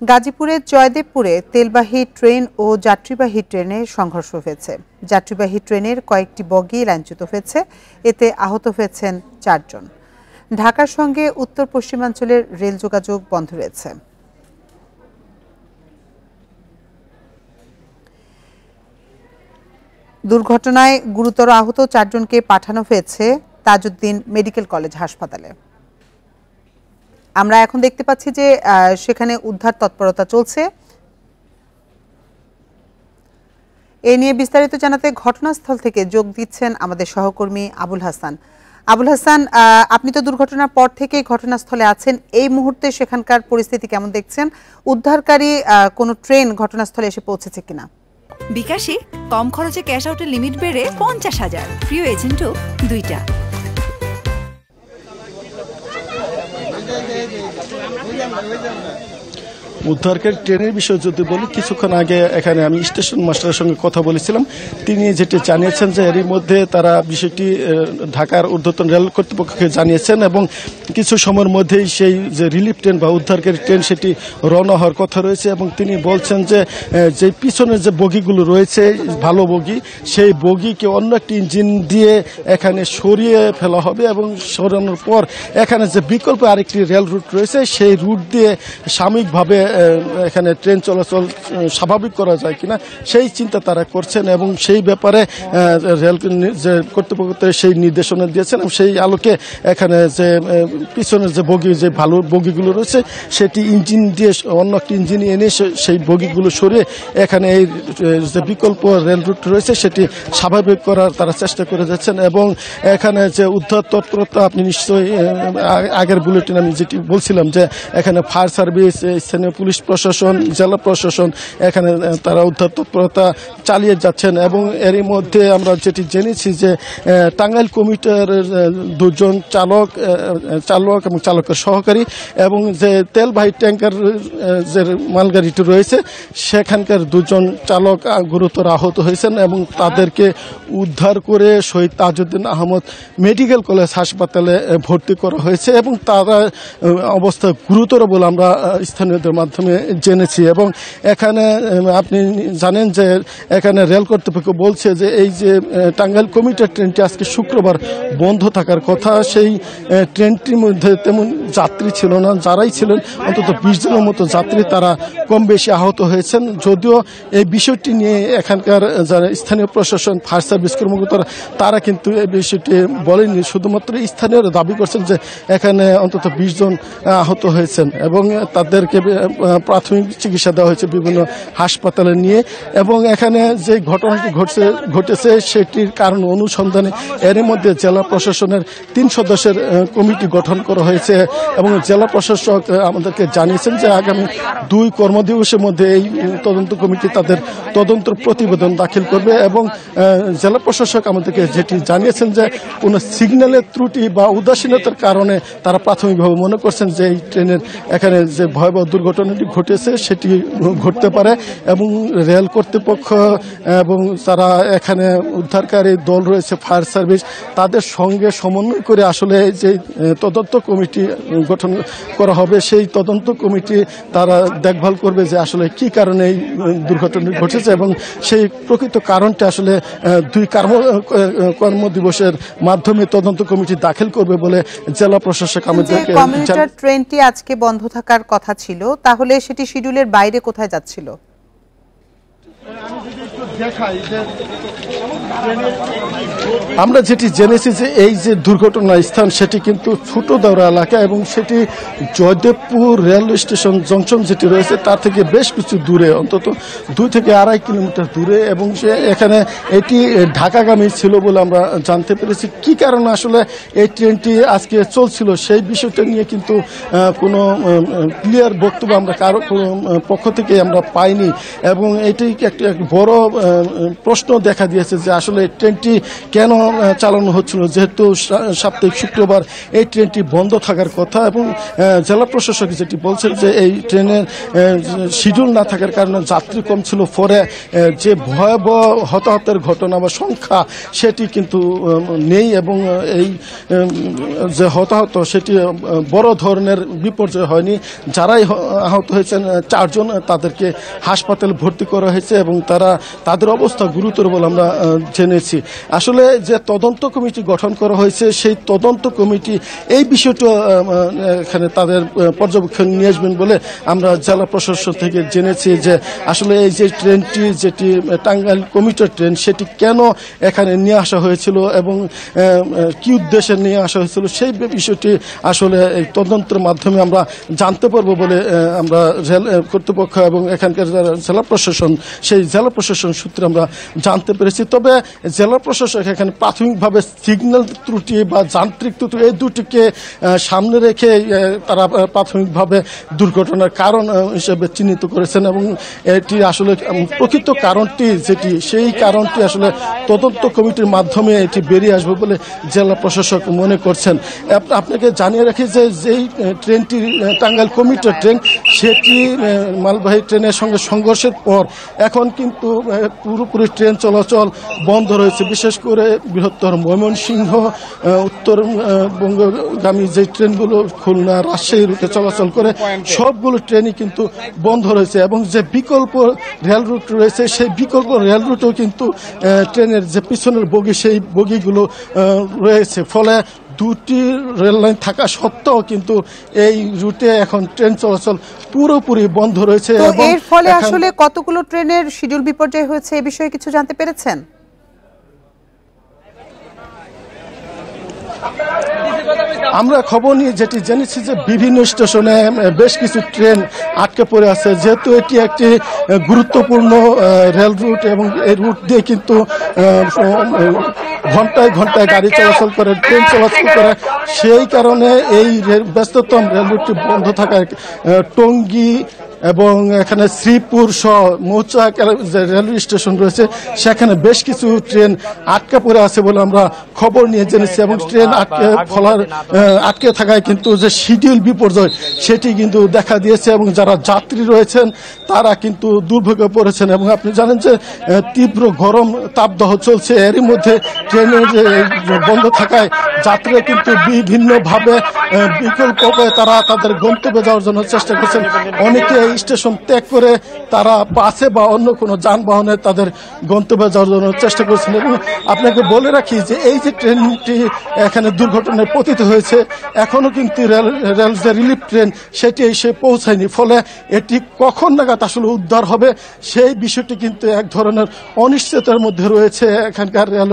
গাজীপুরের জয়দেবপুরে তেলবাহী ট্রেন ও যাত্রীবাহী ট্রেনে সংঘর্ষ হয়েছে। যাত্রীবাহী ট্রেনের কয়েকটি বগি লাইনচ্যুত হয়েছে, এতে আহত হয়েছেন ৪ জন। ঢাকার সঙ্গে উত্তর পশ্চিমাঞ্চলের রেল যোগাযোগ বন্ধ রয়েছে। দুর্ঘটনায় গুরুতর আহত ৪ জনকে পাঠানো হয়েছে তাজউদ্দিন মেডিকেল কলেজ হাসপাতালে। আমরা এখন দেখতে পাচ্ছি যে সেখানে উদ্ধার তৎপরতা চলছে। এ নিয়ে বিস্তারিত জানাতে ঘটনাস্থল থেকে যোগ দিচ্ছেন আমাদের সহকর্মী আবুল হাসান। আবুল হাসান, আপনি তো দুর্ঘটনার পর থেকেই ঘটনাস্থলে আছেন, এই মুহূর্তে সেখানকার পরিস্থিতি কেমন দেখছেন? উদ্ধারকারী কোনো ট্রেন ঘটনাস্থলে এসে পৌঁছেছে কিনা? বিকাশে কম খরচে ক্যাশ আউটের লিমিট বেড়ে 50,000, প্রিয় এজেন্টও 2টা। উদ্ধারকারী ট্রেনের বিষয়ে যদি বলি, কিছুক্ষণ আগে এখানে আমি স্টেশন মাস্টারের সঙ্গে কথা বলেছিলাম। তিনি যেটি জানিয়েছেন যে এরই মধ্যে তারা বিষয়টি ঢাকার ঊর্ধ্বতন রেল কর্তৃপক্ষকে জানিয়েছেন এবং কিছু সময়ের মধ্যেই সেই যে রিলিফ ট্রেন বা উদ্ধারকারী ট্রেন সেটি রওনা হওয়ার কথা রয়েছে। এবং তিনি বলছেন যে পিছনের যে বগিগুলো রয়েছে ভালো বগি, সেই বগিকে অন্য একটি ইঞ্জিন দিয়ে এখানে সরিয়ে ফেলা হবে এবং সরানোর পর এখানে যে বিকল্প আরেকটি রেল রুট রয়েছে সেই রুট দিয়ে সাময়িকভাবে এখানে ট্রেন চলাচল স্বাভাবিক করা যায় কিনা সেই চিন্তা তারা করছেন এবং সেই ব্যাপারে রেল যে কর্তৃপক্ষ সেই নির্দেশনা দিয়েছেন এবং সেই আলোকে এখানে যে পিছনের যে বগি যে ভালো বগিগুলো রয়েছে সেটি ইঞ্জিন দিয়ে অন্য একটি ইঞ্জিন এনে সেই বগিগুলো সরিয়ে এখানে এই যে বিকল্প রেল রুট রয়েছে সেটি স্বাভাবিক করার তারা চেষ্টা করে যাচ্ছেন। এবং এখানে যে উদ্ধার তৎপরতা আপনি নিশ্চয়ই আগের বুলেটিন আমি যেটি বলছিলাম যে এখানে ফায়ার সার্ভিস, স্থানীয় পুলিশ প্রশাসন, জেলা প্রশাসন এখানে তারা উদ্ধার তৎপরতা চালিয়ে যাচ্ছেন। এবং এরই মধ্যে আমরা যেটি জেনেছি যে টাঙ্গাইল কমিটার 2 জন চালক এবং চালকের সহকারী এবং যে তেলবাহী ট্যাঙ্কার যে মালগাড়িটি রয়েছে সেখানকার 2 জন চালক গুরুতর আহত হয়েছেন এবং তাদেরকে উদ্ধার করে শহীদ তাজউদ্দিন আহমদ মেডিকেল কলেজ হাসপাতালে ভর্তি করা হয়েছে এবং তারা অবস্থা গুরুতর বলে আমরা স্থানীয়দের মাধ্যমে জেনেছি। এবং এখানে আপনি জানেন যে এখানে রেল কর্তৃপক্ষ বলছে যে এই যে টাঙ্গাইল কমিটার ট্রেনটি আজকে শুক্রবার বন্ধ থাকার কথা, সেই ট্রেনটির মধ্যে তেমন যাত্রী ছিল না, যারাই ছিলেন অন্তত 20 জনের মতো যাত্রী তারা কম বেশি আহত হয়েছেন। যদিও এই বিষয়টি নিয়ে এখানকার যারা স্থানীয় প্রশাসন, ফায়ার সার্ভিস কর্মকর্তারা তারা কিন্তু এই বিষয়টি বলেনি, শুধুমাত্র স্থানীয়রা দাবি করছেন যে এখানে অন্তত 20 জন আহত হয়েছেন এবং তাদেরকে প্রাথমিক চিকিৎসা দেওয়া হয়েছে বিভিন্ন হাসপাতালে নিয়ে। এবং এখানে যে ঘটনাটি ঘটেছে সেটির কারণ অনুসন্ধানে এরই মধ্যে জেলা প্রশাসনের 3 সদস্যের কমিটি গঠন করা হয়েছে এবং জেলা প্রশাসক আমাদেরকে জানিয়েছেন যে আগামী 2 কর্মদিবসের মধ্যে এই তদন্ত কমিটি তাদের তদন্ত প্রতিবেদন দাখিল করবে। এবং জেলা প্রশাসক আমাদেরকে যেটি জানিয়েছেন যে কোনো সিগন্যালের ত্রুটি বা উদাসীনতার কারণে তারা প্রাথমিকভাবে মনে করছেন যে এই ট্রেনের এখানে যে ভয়াবহ দুর্ঘটনাটি ঘটেছে সেটি ঘটতে পারে এবং রেল কর্তৃপক্ষ এবং যারা এখানে উদ্ধারকারী দল রয়েছে ফায়ার সার্ভিস তাদের সঙ্গে সমন্বয় করে আসলে যে তদন্ত কমিটি গঠন করা হবে সেই তদন্ত কমিটি তারা দেখভাল করবে যে আসলে কি কারণে এই দুর্ঘটনাটি ঘটেছে এবং সেই প্রকৃত কারণটা আসলে 2 কর্মদিবসের মাধ্যমে তদন্ত কমিটি দাখিল করবে বলে জেলা প্রশাসক আমাদেরকে। কমিউটার ট্রেনটি আজকে বন্ধ থাকার কথা ছিল, তাহলে সেটি শিডিউলের বাইরে কোথায় যাচ্ছিল? আমরা যেটি জেনেছি যে এই যে দুর্ঘটনা স্থান সেটি কিন্তু ছোট দেওরা এলাকা এবং সেটি জয়দেবপুর রেলওয়ে স্টেশন জংশন যেটি রয়েছে তার থেকে বেশ কিছু দূরে, অন্তত 2 থেকে 2.5 কিলোমিটার দূরে। এবং এখানে এটি ঢাকাগামী ছিল বলে আমরা জানতে পেরেছি। কি কারণে আসলে এই ট্রেনটি আজকে চলছিল সেই বিষয়টা নিয়ে কিন্তু কোনো ক্লিয়ার বক্তব্য আমরা কারো পক্ষ থেকে আমরা পাইনি এবং এটি একটা বড় প্রশ্ন দেখা দিয়েছে যে আসলে এই ট্রেনটি কেন চালানো হচ্ছিল, যেহেতু সাপ্তাহিক শুক্রবার এই ট্রেনটি বন্ধ থাকার কথা এবং জেলা প্রশাসক যেটি বলছেন যে এই ট্রেনের শিডিউল না থাকার কারণে যাত্রী কম ছিল, ফলে যে ভয়াবহ হতাহতের ঘটনা বা সংখ্যা সেটি কিন্তু নেই এবং এই যে হতাহত সেটি বড় ধরনের বিপর্যয় হয়নি। যারাই আহত হয়েছেন 4 জন, তাদেরকে হাসপাতালে ভর্তি করা হয়েছে এবং তাদের অবস্থা গুরুতর বলে আমরা জেনেছি। আসলে যে তদন্ত কমিটি গঠন করা হয়েছে সেই তদন্ত কমিটি এই বিষয়টা এখানে তাদের পর্যবেক্ষণ নিয়ে আসবেন বলে আমরা জেলা প্রশাসন থেকে জেনেছি যে আসলে এই যে ট্রেনটি যেটি টাঙ্গাইল কমিউটার ট্রেন সেটি কেন এখানে নিয়ে আসা হয়েছিল এবং কি উদ্দেশ্যে নিয়ে আসা হয়েছিল সেই বিষয়টি আসলে এই তদন্তের মাধ্যমে আমরা জানতে পারবো বলে আমরা রেল কর্তৃপক্ষ এবং এখানকার যারা জেলা প্রশাসন সেই জেলা প্রশাসন সূত্রে আমরা জানতে পেরেছি। তবে জেলা প্রশাসক এখানে প্রাথমিকভাবে সিগন্যাল ত্রুটি বা যান্ত্রিক ত্রুটি এই দুটিকে সামনে রেখে তারা প্রাথমিকভাবে দুর্ঘটনার কারণ হিসেবে চিহ্নিত করেছেন এবং এটি আসলে প্রকৃত কারণটি যেটি সেই কারণটি আসলে তদন্ত কমিটির মাধ্যমে এটি বেরিয়ে আসবে বলে জেলা প্রশাসক মনে করছেন। আপনাকে জানিয়ে রাখি যে যেই ট্রেনটি টাঙ্গাইল কমিউটার ট্রেন সেটি মালবাহী ট্রেনের সঙ্গে সংঘর্ষের পর এখন কিন্তু পুরোপুরি ট্রেন চলাচল বন্ধ রয়েছে। বিশেষ করে বৃহত্তর ময়মনসিংহ উত্তরবঙ্গগামী যে ট্রেনগুলো খুলনা রাজশাহী রুটে চলাচল করে সবগুলো ট্রেনই কিন্তু বন্ধ রয়েছে এবং যে বিকল্প রেল রুট রয়েছে সেই বিকল্প রেল রুটেও কিন্তু ট্রেনের যে পিছনের বগি সেই বগিগুলো রয়েছে। ফলে দুটি রেল লাইন থাকা সত্ত্বেও কিন্তু এই রুটে এখন ট্রেন চলাচল পুরোপুরি বন্ধ রয়েছে। এবং এর ফলে আসলে কতগুলো ট্রেনের শিডিউল বিপর্যয় হয়েছে এই বিষয়ে কিছু জানতে পেরেছেন? আমরা খবর নিয়ে যেটি জেনেছি যে বিভিন্ন স্টেশনে বেশ কিছু ট্রেন আটকে পড়ে আছে, যেহেতু এটি একটি গুরুত্বপূর্ণ রেল রুট এবং এই রুট দিয়ে কিন্তু ঘন্টায় ঘন্টায় গাড়ি চলাচল করে, ট্রেন চলাচল করে। সেই কারণে এই ব্যস্ততম রেল রুটটি বন্ধ থাকায় টঙ্গী এবং এখানে শ্রীপুর সহ মৌচাক যে রেলওয়ে স্টেশন রয়েছে সেখানে বেশ কিছু ট্রেন আটকে পড়ে আছে বলে আমরা খবর নিয়ে জেনেছি এবং ট্রেন আটকে থাকায় কিন্তু যে শিডিউল বিপর্যয় সেটি কিন্তু দেখা দিয়েছে এবং যারা যাত্রী রয়েছেন তারা কিন্তু দুর্ভোগে পড়েছেন। এবং আপনি জানেন যে তীব্র গরম তাপদাহ চলছে, এরই মধ্যে ট্রেনের বন্ধ থাকায় যাত্রীরা কিন্তু বিভিন্নভাবে বিকল্প উপায়ে তারা তাদের গন্তব্যে যাওয়ার জন্য চেষ্টা করছেন। অনেকে স্টেশন ত্যাগ করে তারা বাসে বা অন্য কোনো যানবাহনে তাদের গন্তব্যে যাওয়ার জন্য চেষ্টা করছেন। এবং আপনাকে বলে রাখি যে এই যে ট্রেনটি এখানে দুর্ঘটনায় পতিত হয়েছে এখনো কিন্তু রেল যে রিলিফ ট্রেন সেটি এসে পৌঁছায়নি। ফলে এটি কখন নাগাদ আসলে উদ্ধার হবে সেই বিষয়টি কিন্তু এক ধরনের অনিশ্চয়তার মধ্যে রয়েছে এখানকার রেল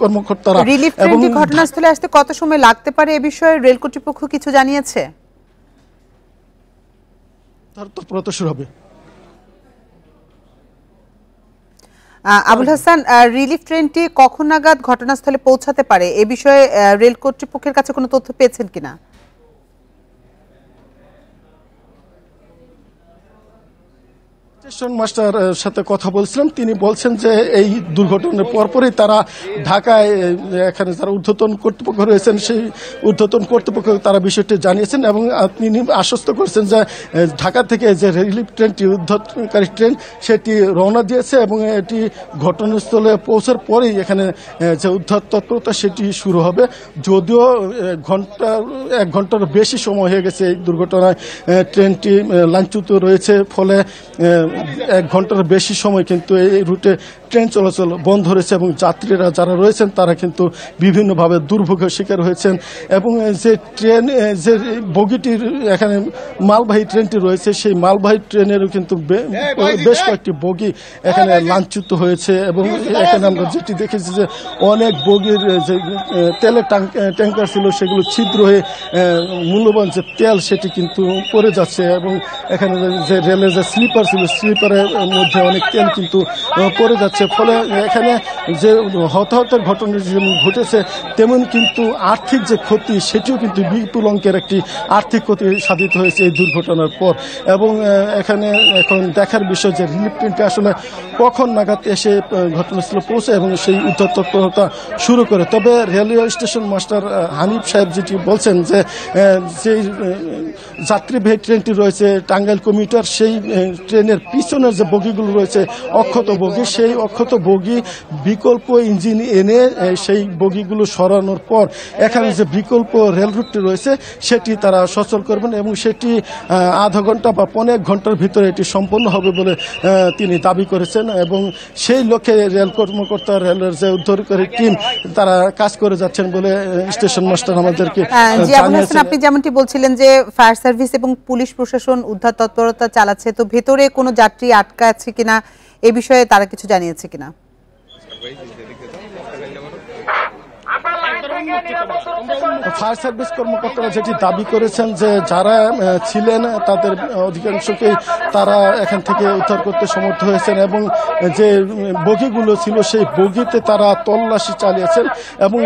কর্মকর্তারা। রিলিফ ট্রেনটি ঘটনাস্থলে আসতে কত সময় লাগতে পারে এ বিষয়ে রেল কর্তৃপক্ষ কিছু জানিয়েছে? আবুল হাসান, রিলিফ ট্রেনটি কখন নাগাদ ঘটনাস্থলে পৌঁছাতে পারে এ বিষয়ে রেল কর্তৃপক্ষের কাছে কোনো তথ্য পেয়েছেন কিনা? স্টেশন মাস্টার সাথে কথা বলছিলাম, তিনি বলছেন যে এই দুর্ঘটনার পরপরই তারা ঢাকায় এখানে যারা ঊর্ধ্বতন কর্তৃপক্ষ রয়েছেন সেই ঊর্ধ্বতন কর্তৃপক্ষ তারা বিষয়টি জানিয়েছেন এবং তিনি আশ্বস্ত করেছেন যে ঢাকা থেকে যে রিলিফ ট্রেনটি উদ্ধারকারী ট্রেন সেটি রওনা দিয়েছে এবং এটি ঘটনাস্থলে পৌঁছার পরেই এখানে যে উদ্ধার তৎপরতা সেটি শুরু হবে। যদিও 1 ঘন্টার বেশি সময় হয়ে গেছে এই দুর্ঘটনায়, ট্রেনটি লাইনচ্যুত রয়েছে, ফলে 1 ঘন্টার বেশি সময় কিন্তু এই রুটে ট্রেন চলাচল বন্ধ রয়েছে এবং যাত্রীরা যারা রয়েছেন তারা কিন্তু বিভিন্নভাবে দুর্ভোগের শিকার হয়েছেন। এবং যে ট্রেন যে বগিটির এখানে মালবাহী ট্রেনটি রয়েছে সেই মালবাহী ট্রেনেরও কিন্তু বেশ কয়েকটি বগি এখানে লাইনচ্যুত হয়েছে এবং এখানে আমরা যেটি দেখেছি যে অনেক বগির যে তেলের ট্যাঙ্কার ছিল সেগুলো ছিদ্র হয়ে মূল্যবান যে তেল সেটি কিন্তু পড়ে যাচ্ছে এবং এখানে যে রেলের যে স্লিপার ছিল স্লিপারের মধ্যে অনেক তেল কিন্তু পড়ে যাচ্ছে। ফলে এখানে যে হতাহতের ঘটনা যেমন ঘটেছে তেমন কিন্তু আর্থিক যে ক্ষতি সেটিও কিন্তু বিপুল অঙ্কের একটি আর্থিক ক্ষতি সাধিত হয়েছে এই দুর্ঘটনার পর। এবং এখানে এখন দেখার বিষয় যে রিলিফ ট্রেনটি আসলে কখন নাগাদ এসে ঘটনাস্থলে পৌঁছে এবং সেই উদ্ধার তৎপরতা শুরু করে। তবে রেলওয়ে স্টেশন মাস্টার হানিফ সাহেব যেটি বলছেন যে যেই যাত্রীবাহী ট্রেনটি রয়েছে টাঙ্গাইল কমিউটার, সেই ট্রেনের পিছনের যে বগিগুলো রয়েছে অক্ষত বগি, সেই অক্ষত বগি বিকল্প ইঞ্জিন এনে সেই বগিগুলো সরানোর পর এখানে যে বিকল্প রেল রুটটি রয়েছে সেটি তারা সচল করবেন এবং সেটি আধা ঘন্টা বা 1.5 ঘন্টার ভিতরে এটি সম্পন্ন হবে বলে তিনি দাবি করেছেন। এবং সেই লক্ষ্যে রেল কর্মকর্তা, রেলের যে উদ্ধারকারী টিম তারা কাজ করে যাচ্ছেন বলে স্টেশন মাস্টার আমাদেরকে জানিয়েছেন। আপনি যেমনটি বলছিলেন যে ফায়ার সার্ভিস এবং পুলিশ প্রশাসন উদ্ধার তৎপরতা চালাচ্ছে, তো ভেতরে কোনো যাত্রী আটকা আছে কিনা এ বিষয়ে তারা কিছু জানিয়েছে কিনা? ফায়ার সার্ভিস কর্মকর্তারা যেটি দাবি করেছেন যে যারা ছিলেন তাদের অধিকাংশকেই তারা এখান থেকে উদ্ধার করতে সমর্থ হয়েছেন এবং যে বগিগুলো ছিল সেই বগিতে তারা তল্লাশি চালিয়েছেন এবং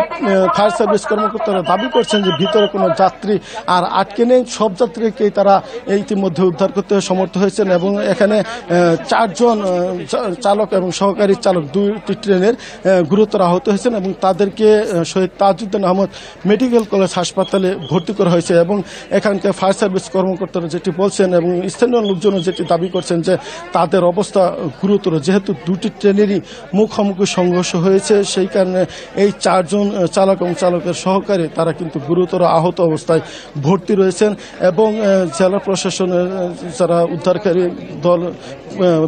ফায়ার সার্ভিস কর্মকর্তারা দাবি করছেন যে ভিতরে কোনো যাত্রী আর আটকে নেই, সব যাত্রীকেই তারা ইতিমধ্যে উদ্ধার করতে সমর্থ হয়েছেন। এবং এখানে 4 জন চালক এবং সহকারী চালক 2টি ট্রেনের গুরুতর আহত হয়েছেন এবং তাদেরকে শহীদ তাজউদ্দিন আহমদ মেডিকেল কলেজ হাসপাতালে ভর্তি করা হয়েছে। এবং এখানকার ফায়ার সার্ভিস কর্মকর্তারা যেটি বলছেন এবং স্থানীয় লোকজনও যেটি দাবি করছেন যে তাদের অবস্থা গুরুতর, যেহেতু 2টি ট্রেনেরই মুখোমুখি সংঘর্ষ হয়েছে সেই কারণে এই 4 জন চালক এবং চালকের সহকারী তারা কিন্তু গুরুতর আহত অবস্থায় ভর্তি রয়েছেন। এবং জেলা প্রশাসনের যারা উদ্ধারকারী দল,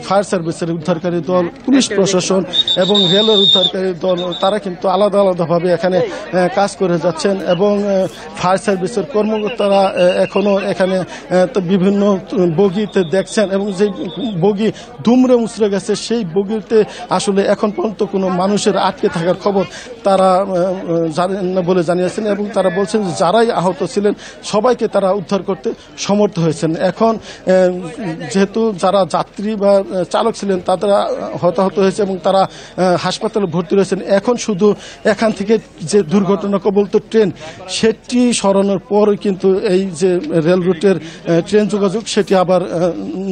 ফায়ার সার্ভিসের উদ্ধারকারী দল, পুলিশ প্রশাসন এবং রেলের উদ্ধারকারী দল তারা কিন্তু আলাদা আলাদাভাবে এখানে কাজ করে যাচ্ছেন। এবং ফায়ার সার্ভিসের কর্মকর্তারা এখনো এখানে বিভিন্ন বগিতে দেখছেন এবং যে বগি দুমড়ে মুচড়ে গেছে সেই বগিতে আসলে এখন পর্যন্ত কোনো মানুষের আটকে থাকার খবর তারা জানেন না বলে জানিয়েছেন। এবং তারা বলছেন যে যারাই আহত ছিলেন সবাইকে তারা উদ্ধার করতে সমর্থ হয়েছেন। এখন যেহেতু যারা যাত্রী বা চালক ছিলেন তারা হতাহত হয়েছে এবং তারা হাসপাতালে ভর্তি রয়েছেন। এখন শুধু এখান থেকে যে দুর্ঘটনা কবলিত ট্রেন সেটি সরানোর পর কিন্তু এই যে রেল রুটের ট্রেন যোগাযোগ সেটি আবার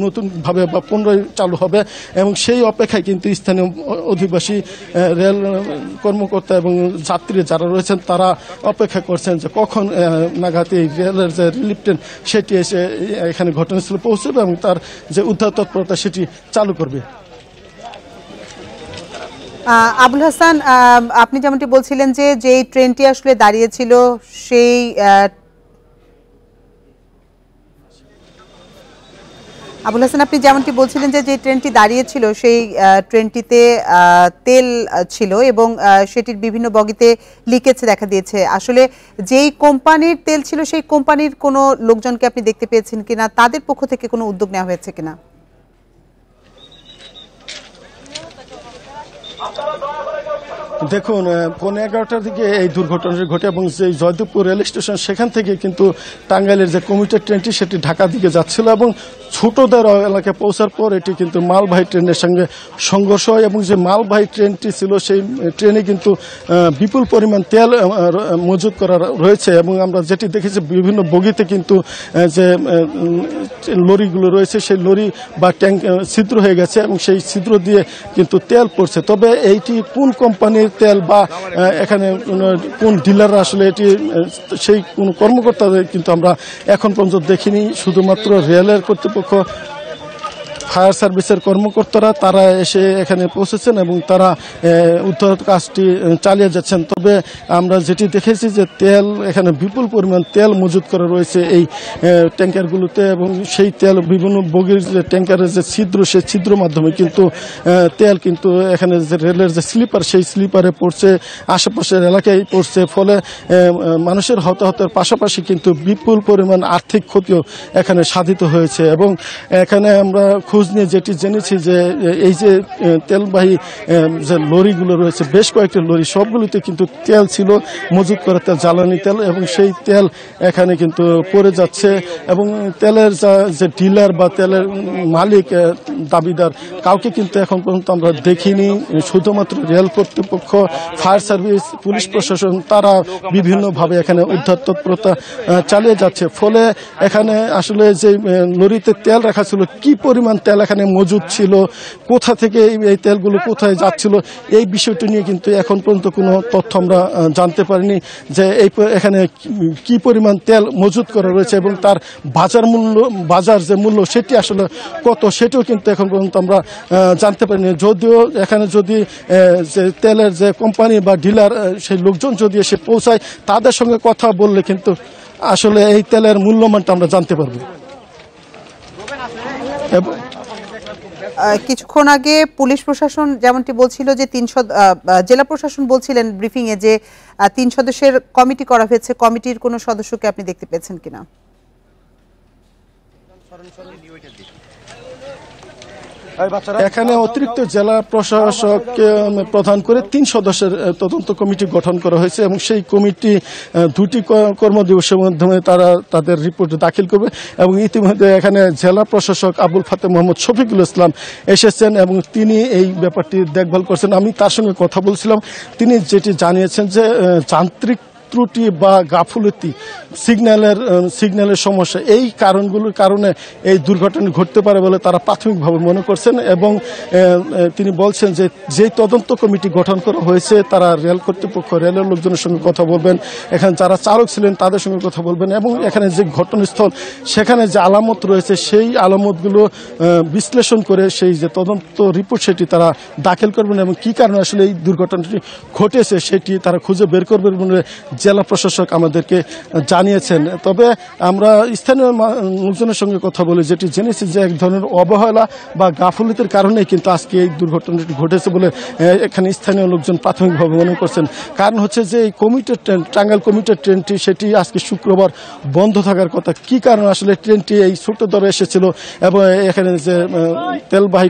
নতুনভাবে বা পুনরায় চালু হবে এবং সেই অপেক্ষায় কিন্তু স্থানীয় অধিবাসী রেল কর্মকর্তা এবং যাত্রী যারা রয়েছেন তারা অপেক্ষা করছেন যে কখন নাগাদ এই রেলের যে রিলিফ ট্রেন সেটি এসে এখানে ঘটনাস্থলে পৌঁছবে এবং তার যে উদ্ধার তৎপরতা সেটি চালু করবে। আবুল হাসান, আপনি যেমনটি বলছিলেন যে যেই ট্রেনটি আসলে দাঁড়িয়েছিল সেই আবুল হাসান আপনি যেমনটি বলছিলেন যে যে ট্রেনটি দাঁড়িয়েছিল সেই ট্রেনটিতে তেল ছিল এবং সেটির বিভিন্ন বগিতে লিকেজ দেখা দিয়েছে। আসলে যেই কোম্পানির তেল ছিল সেই কোম্পানির কোনো লোকজনকে আপনি দেখতে পেয়েছেন কিনা, তাদের পক্ষ থেকে কোনো উদ্যোগ নেওয়া হয়েছে কিনা? দেখুন, 11:15টার দিকে এই দুর্ঘটনাটি ঘটে এবং যে জয়দেবপুর রেল স্টেশন সেখান থেকে কিন্তু টাঙ্গাইলের যে কমিউটার ট্রেনটি সেটি ঢাকার দিকে যাচ্ছিল এবং ছোটদের এলাকায় পৌঁছার পর এটি কিন্তু মালবাহী ট্রেনের সঙ্গে সংঘর্ষ হয় এবং যে মালবাহী ট্রেনটি ছিল সেই ট্রেনে কিন্তু বিপুল পরিমাণ তেল মজুত করা রয়েছে এবং আমরা যেটি দেখেছি বিভিন্ন বগিতে কিন্তু যে লরিগুলো রয়েছে সেই লরি বা ট্যাঙ্ক ছিদ্র হয়ে গেছে এবং সেই ছিদ্র দিয়ে কিন্তু তেল পড়ছে। তবে এইটি কোন কোম্পানির তেল বা এখানে কোন ডিলাররা আসলে এটি সেই কোন কর্মকর্তাদের কিন্তু আমরা এখন পর্যন্ত দেখিনি। শুধুমাত্র রেলের কর্তৃপক্ষ, ফায়ার সার্ভিসের কর্মকর্তারা তারা এসে এখানে পৌঁছেছেন এবং তারা উদ্ধার কাজটি চালিয়ে যাচ্ছেন। তবে আমরা যেটি দেখেছি যে তেল এখানে বিপুল পরিমাণ তেল মজুত করা রয়েছে এই ট্যাঙ্কারগুলোতে এবং সেই তেল বিভিন্ন বগির যে ট্যাঙ্কারের যে ছিদ্র সেই ছিদ্র মাধ্যমে কিন্তু তেল কিন্তু এখানে যে রেলের যে স্লিপার সেই স্লিপারে পড়ছে, আশেপাশের এলাকায় পড়ছে। ফলে মানুষের হতাহতের পাশাপাশি কিন্তু বিপুল পরিমাণ আর্থিক ক্ষতিও এখানে সাধিত হয়েছে এবং এখানে আমরা খোঁজ খোঁজ নিয়ে যেটি জেনেছি যে এই যে তেলবাহী যে লরিগুলো রয়েছে, বেশ কয়েকটি লরি, সবগুলিতে কিন্তু তেল ছিল, মজুত করা তেল, জ্বালানি তেল, এবং সেই তেল এখানে কিন্তু পড়ে যাচ্ছে। এবং তেলের যে ডিলার বা তেলের মালিক দাবিদার কাউকে কিন্তু এখন পর্যন্ত আমরা দেখিনি। শুধুমাত্র রেল কর্তৃপক্ষ, ফায়ার সার্ভিস, পুলিশ প্রশাসন তারা বিভিন্নভাবে এখানে উদ্ধার তৎপরতা চালিয়ে যাচ্ছে। ফলে এখানে আসলে যে লরিতে তেল রাখা ছিল, কি পরিমাণ তেল এখানে মজুদ ছিল, কোথা থেকে এই তেলগুলো কোথায় যাচ্ছিল, এই বিষয়টি নিয়ে কিন্তু এখন পর্যন্ত কোনো তথ্য আমরা জানতে পারিনি যে এখানে কি পরিমাণ তেল মজুদ করা রয়েছে এবং তার বাজার যে মূল্য সেটি আসলে কত, সেটিও কিন্তু এখন পর্যন্ত আমরা জানতে পারিনি। যদিও এখানে যদি যে তেলের যে কোম্পানি বা ডিলার সেই লোকজন যদি এসে পৌঁছায়, তাদের সঙ্গে কথা বললে কিন্তু আসলে এই তেলের মূল্যমানটা আমরা জানতে পারবো। কিছুক্ষণ আগে পুলিশ প্রশাসন যেমনটি বলছিল যে জেলা প্রশাসন বলছিলেন ব্রিফিং এ যে 3 সদস্যের কমিটি করা হয়েছে, কমিটির কোনো সদস্যকে আপনি দেখতে পেয়েছেন কিনা? এখানে অতিরিক্ত জেলা প্রশাসককে প্রধান করে 3 সদস্যের তদন্ত কমিটি গঠন করা হয়েছে এবং সেই কমিটি 2টি কর্মদিবসের মাধ্যমে তারা তাদের রিপোর্ট দাখিল করবে। এবং ইতিমধ্যে এখানে জেলা প্রশাসক আবুল ফাতে মোহাম্মদ শফিকুল ইসলাম এসেছেন এবং তিনি এই ব্যাপারটি দেখভাল করছেন। আমি তার সঙ্গে কথা বলছিলাম, তিনি যেটি জানিয়েছেন যে যান্ত্রিক ত্রুটি বা গাফুলতি, সিগন্যালের সমস্যা, এই কারণগুলোর কারণে এই দুর্ঘটনা ঘটতে পারে বলে তারা প্রাথমিকভাবে মনে করছেন। এবং তিনি বলছেন যে যেই তদন্ত কমিটি গঠন করা হয়েছে তারা রেল কর্তৃপক্ষ, রেলের লোকজনের সঙ্গে কথা বলবেন, এখানে যারা চালক ছিলেন তাদের সঙ্গে কথা বলবেন এবং এখানে যে ঘটনাস্থল সেখানে যে আলামত রয়েছে সেই আলামতগুলো বিশ্লেষণ করে সেই যে তদন্ত রিপোর্ট সেটি তারা দাখিল করবেন এবং কি কারণে আসলে এই দুর্ঘটনাটি ঘটেছে সেটি তারা খুঁজে বের করবেন বলে জেলা প্রশাসক আমাদেরকে জানিয়েছেন। তবে আমরা স্থানীয় লোকজনের সঙ্গে কথা বলে যেটি জেনেছি যে এক ধরনের অবহেলা বা গাফিলতির কারণে কিন্তু আজকে এই দুর্ঘটনাটি ঘটেছে বলে এখানে স্থানীয় লোকজন প্রাথমিকভাবে মনে করছেন। কারণ হচ্ছে যে এই কমিউটার ট্রেন, টাঙ্গাইল কমিউটার ট্রেনটি সেটি আজকে শুক্রবার বন্ধ থাকার কথা। কি কারণে আসলে ট্রেনটি এই ছোট দরে এসেছিল এবং এখানে যে তেলবাহী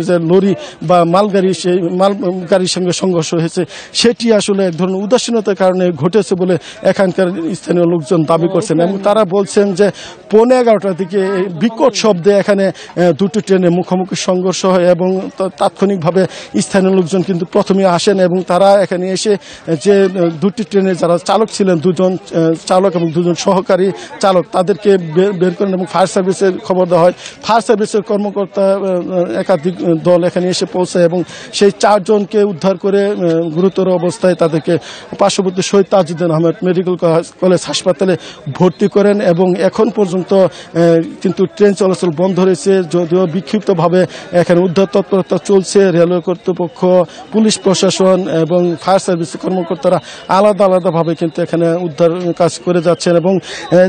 যে লরি বা মালগাড়ি, সেই মালগাড়ির সঙ্গে সংঘর্ষ হয়েছে সেটি আসলে এক ধরনের উদাসীনতার কারণে ঘটেছে বলে এখানকার স্থানীয় লোকজন দাবি করছেন। এবং তারা বলছেন যে 11:15 দিকে বিকট শব্দে এখানে 2টি ট্রেনের মুখোমুখি সংঘর্ষ হয় এবং তাৎক্ষণিকভাবে স্থানীয় লোকজন কিন্তু প্রথমে আসেন এবং তারা এখানে এসে যে 2টি ট্রেনের যারা চালক ছিলেন, 2জন চালক এবং 2জন সহকারী চালক, তাদেরকে বের করেন এবং ফায়ার সার্ভিসের খবর দেওয়া হয়। ফায়ার সার্ভিসের কর্মকর্তা একাধিক দল এখানে এসে পৌঁছায় এবং সেই 4 জনকে উদ্ধার করে গুরুতর অবস্থায় তাদেরকে পার্শ্ববর্তী শহীদ তাজউদ্দিন আহমেদ মেডিকেল কলেজ হাসপাতালে ভর্তি করেন। এবং এখন পর্যন্ত কিন্তু ট্রেন চলাচল বন্ধ রয়েছে, যদিও বিক্ষিপ্তভাবে এখানে উদ্ধার তৎপরতা চলছে। রেলওয়ে কর্তৃপক্ষ, পুলিশ প্রশাসন এবং ফায়ার সার্ভিস কর্মকর্তারা আলাদা আলাদাভাবে কিন্তু এখানে উদ্ধার কাজ করে যাচ্ছেন এবং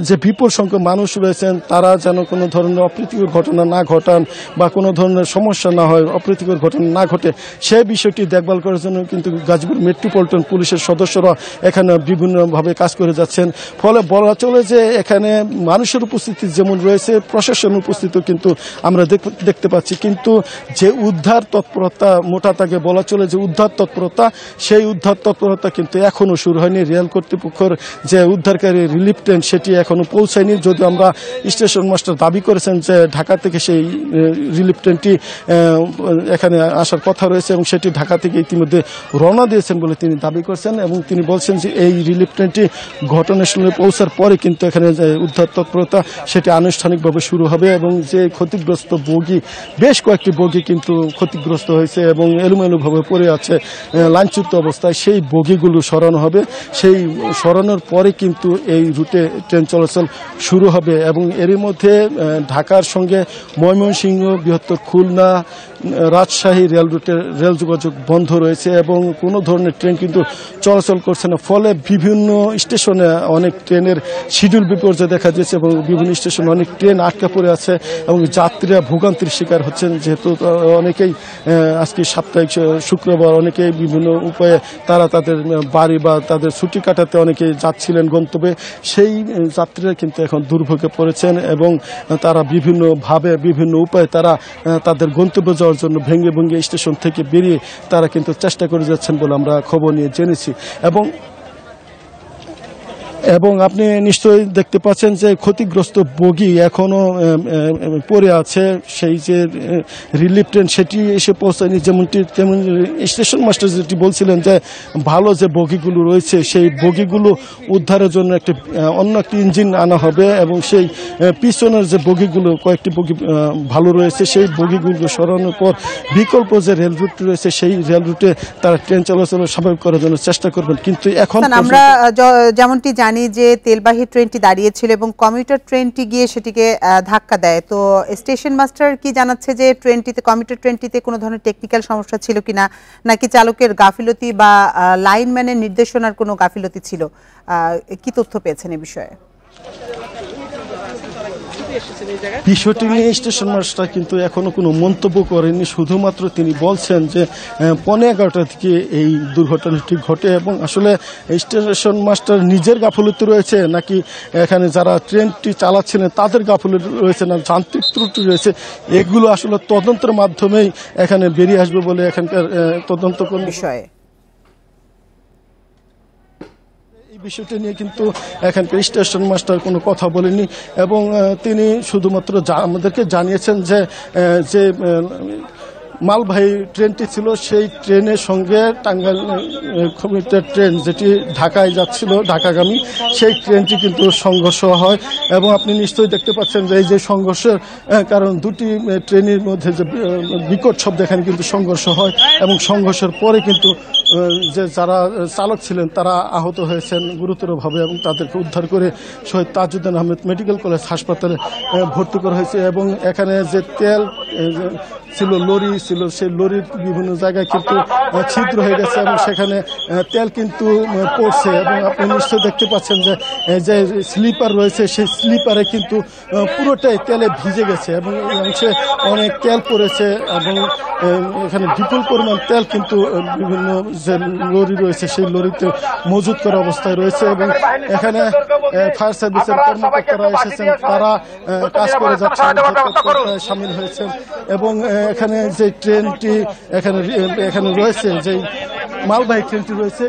যে বিপুল সংখ্যক মানুষ রয়েছেন তারা যেন কোনো ধরনের অপ্রীতিকর ঘটনা না ঘটান বা কোনো ধরনের সমস্যা না হয়, অপ্রীতিকর ঘটনা না ঘটে, সেই বিষয়টি দেখভাল করার জন্য কিন্তু গাজীপুর মেট্রোপলিটন পুলিশের সদস্যরা এখানে বিভিন্নভাবে কাজ করে যাচ্ছেন। ফলে বলা চলে যে এখানে মানুষের উপস্থিতি যেমন রয়েছে, প্রশাসনের উপস্থিতিও কিন্তু আমরা দেখতে পাচ্ছি। কিন্তু যে উদ্ধার তৎপরতা, মোটা তাকে বলা চলে যে উদ্ধার তৎপরতা, সেই উদ্ধার তৎপরতা কিন্তু এখনো শুরু হয়নি। রেল কর্তৃপক্ষের যে উদ্ধারকারী রিলিফ ট্রেন সেটি এখনো পৌঁছায়নি, যদিও আমরা স্টেশন মাস্টার দাবি করেছেন যে ঢাকা থেকে সেই রিলিফ ট্রেনটি এখানে আসার কথা রয়েছে এবং সেটি ঢাকা থেকে ইতিমধ্যে রওনা দিয়েছেন বলে তিনি দাবি করছেন। এবং তিনি বলছেন যে এই রিলিফ ট্রেনটি ঘটনাস্থলে পৌঁছার পরে কিন্তু এখানে যে উদ্ধার তৎপরতা সেটি আনুষ্ঠানিকভাবে শুরু হবে এবং যে ক্ষতিগ্রস্ত বগি, বেশ কয়েকটি বগি কিন্তু ক্ষতিগ্রস্ত হয়েছে এবং এলোমেলোভাবে পড়ে আছে লাইনচ্যুত অবস্থায়, সেই বগিগুলো সরানো হবে। সেই সরানোর পরে কিন্তু এই রুটে ট্রেন চলাচল শুরু হবে এবং এরই মধ্যে ঢাকার সঙ্গে ময়মনসিংহ, বৃহত্তর খুলনা, রাজশাহী রেল রুটের রেল যোগাযোগ বন্ধ রয়েছে এবং কোনো ধরনের ট্রেন কিন্তু চলাচল করছে না। ফলে বিভিন্ন স্টেশনে অনেক ট্রেনের শিডিউল বিপর্যয় দেখা দিয়েছে এবং বিভিন্ন স্টেশনে অনেক ট্রেন আটকা পড়ে আছে এবং যাত্রীরা ভোগান্তির শিকার হচ্ছেন, যেহেতু অনেকেই আজকে সাপ্তাহিক শুক্রবার অনেকেই বিভিন্ন উপায়ে তারা তাদের বাড়ি বা তাদের ছুটি কাটাতে অনেকে যাচ্ছিলেন গন্তব্যে, সেই যাত্রীরা কিন্তু এখন দুর্ভোগে পড়েছেন এবং তারা বিভিন্নভাবে বিভিন্ন উপায়ে তারা তাদের গন্তব্যে যাওয়ার জন্য ভেঙে ভেঙে স্টেশন থেকে বেরিয়ে তারা কিন্তু চেষ্টা করে যাচ্ছেন বলে আমরা খবর নিয়ে জেনেছি। এবং আপনি নিশ্চয়ই দেখতে পাচ্ছেন যে ক্ষতিগ্রস্ত বগি এখনো পড়ে আছে, সেই যে রিলিফ ট্রেন সেটি এসে পৌঁছায়নি। তেমন স্টেশন মাস্টার যেটি বলছিলেন যে ভালো যে বগিগুলো রয়েছে সেই বগিগুলো উদ্ধারের জন্য অন্য একটি ইঞ্জিন আনা হবে এবং সেই পিছনের যে বগিগুলো কয়েকটি বগি ভালো রয়েছে সেই বগিগুলো সরানোর পর বিকল্প যে রেল রুট রয়েছে সেই রেল রুটে তারা ট্রেন চলাচল স্বাভাবিক করার জন্য চেষ্টা করবেন। কিন্তু এখন আমরা যেমনটি জানি যে তেলবাহী ট্রেনটি দাঁড়িয়েছিল এবং কমিউটার ট্রেনটি গিয়ে সেটিকে ধাক্কা দেয়, তো স্টেশন মাস্টার কি জানাচ্ছে যে কমিউটার ট্রেনটিতে কোনো ধরনের টেকনিক্যাল সমস্যা ছিল কিনা, নাকি চালকের গাফিলতি বা লাইনম্যানের নির্দেশনার কোনো গাফিলতি ছিল, কি তথ্য পেয়েছেন এ বিষয়ে? বিষয়টি নিয়ে স্টেশন মাস্টার কিন্তু এখনো কোনো মন্তব্য করেননি। শুধুমাত্র তিনি বলছেন যে 11:15 থেকে এই দুর্ঘটনাটি ঘটে এবং আসলে স্টেশন মাস্টার নিজের গাফিলতি রয়েছে নাকি এখানে যারা ট্রেনটি চালাচ্ছিলেন তাদের গাফিলতি রয়েছে না যান্ত্রিক ত্রুটি রয়েছে, এগুলো আসলে তদন্তের মাধ্যমেই এখানে বেরিয়ে আসবে বলে এখানকার তদন্ত কোন বিষয়ে বিষয়টি নিয়ে কিন্তু এখানকার স্টেশন মাস্টার কোনো কথা বলেনি এবং তিনি শুধুমাত্র আমাদেরকে জানিয়েছেন যে মালবাহী ট্রেনটি ছিল সেই ট্রেনের সঙ্গে টাঙ্গাইল কমিউটার ট্রেন যেটি ঢাকায় যাচ্ছিল ঢাকাগামী সেই ট্রেনটি কিন্তু সংঘর্ষ হয় এবং আপনি নিশ্চয়ই দেখতে পাচ্ছেন যে এই যে সংঘর্ষের কারণ দুটি ট্রেনের মধ্যে যে বিকট শব্দ এখানে কিন্তু সংঘর্ষ হয় এবং সংঘর্ষের পরে কিন্তু যে যারা চালক ছিলেন তারা আহত হয়েছেন গুরুতরভাবে এবং তাদেরকে উদ্ধার করে শহীদ তাজউদ্দিন আহমেদ মেডিকেল কলেজ হাসপাতালে ভর্তি করা হয়েছে এবং এখানে যে তেল ছিল লরি ছিল সেই লরির বিভিন্ন জায়গায় কিন্তু ছিদ্র হয়ে গেছে এবং সেখানে তেল কিন্তু পড়ছে এবং আপনি নিশ্চয়ই দেখতে পাচ্ছেন যে স্লিপার রয়েছে সেই স্লিপারে কিন্তু পুরোটাই তেলে ভিজে গেছে এবং এই অংশে অনেক তেল পড়েছে এবং এখানে বিপুল পরিমাণ তেল কিন্তু বিভিন্ন যে লরি রয়েছে সেই লরিতে মজুত করা অবস্থায় রয়েছে এবং এখানে ফায়ার সার্ভিসের কর্মকর্তারা এসেছেন, তারা কাজ করে যাচ্ছেন, সামিল হয়েছেন এবং এখানে যে ট্রেনটি এখানে রয়েছে যে মালবাহী ট্রেনটি রয়েছে